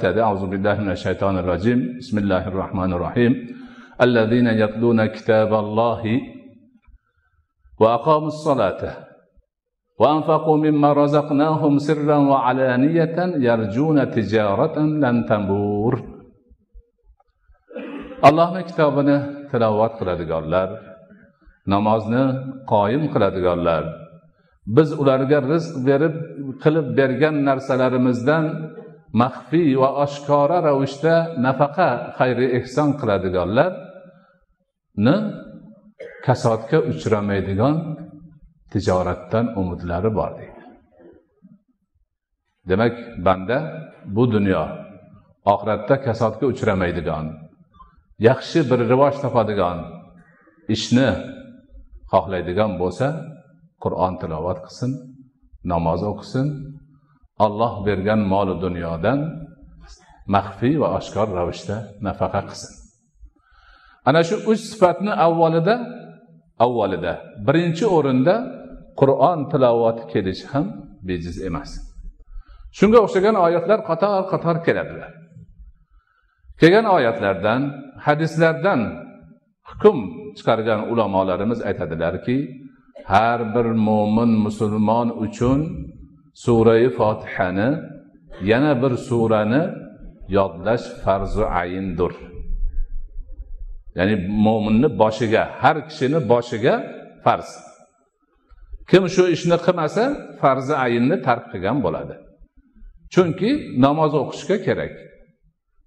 aytadi: Auzubillahi minash-shaytonir rojim. Bismillahir-rohmanir-rohim. Allazina yatluna kitaballohi va aqamus-solata va anfaqu mimma razaqnahum sirran va alaniyatan yarjuna tijaratan lan tambur. Allohning kitobini tilovat qiladiganlar, namozni qoyim qiladiganlar, biz ularga rizq berib qilib bergan narsalarimizdan maxfiy va oshkora ravishda nafaqa, xayri ehson qiladiganlarni kasodga uchramaydigan tijoratdan umidlari bor deydi. Demak, banda bu dunyo, oxiratda kasodga uchramaydigan, yaxshi bir rivoj topadigan ishni xohlaydigan bo'lsa, Qur'on tilovat qilsin, namoz o'qisin, Alloh bergan mol dunyodan maxfiy va oshkor ravishda nafaqa qilsin. Ana shu 3 sifatni avvalida birinchi o'rinda Qur'on tilovati kelishi ham bejiz emas. Shunga o'xshagan oyatlar qator keladilar. Kelgan oyatlardan, hadislardan hukm chiqargan ulamolarimiz aytadilarki, har bir mo'min musulmon uchun Sura-i Fotihani, yana bir surani yodlash farz-u ayindir. Ya'ni mo'minning boshiga, har kishining boshiga farz. Kim shu ishni qilmasa, farz-u ayinni tark qilgan bo'ladi. Chunki namoz o'qishga kerak.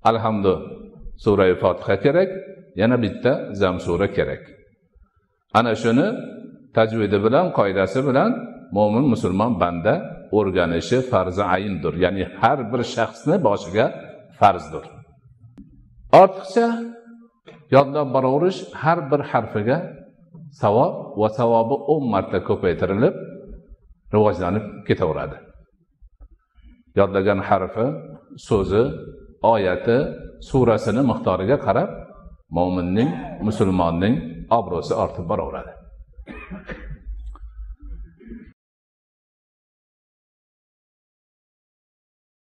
Alhamdulillah, Sura-i Fotiha kerak, yana bitta zam sura kerak. Ana shuni tajvidi bilan, qoidasi bilan mo'min musulmon banda o'rganishi farz-u ayindir. Ya'ni har bir shaxsning boshiga farzdir. Ortiqcha yodlab boraverish har bir harfiga savob va savobi 10 marta ko'paytirilib rivojlanib ketaveradi. Yodlagan harfi, so'zi, oyati, surasini miqdoriga qarab mo'minning, musulmonning obro'si ortib boraveradi.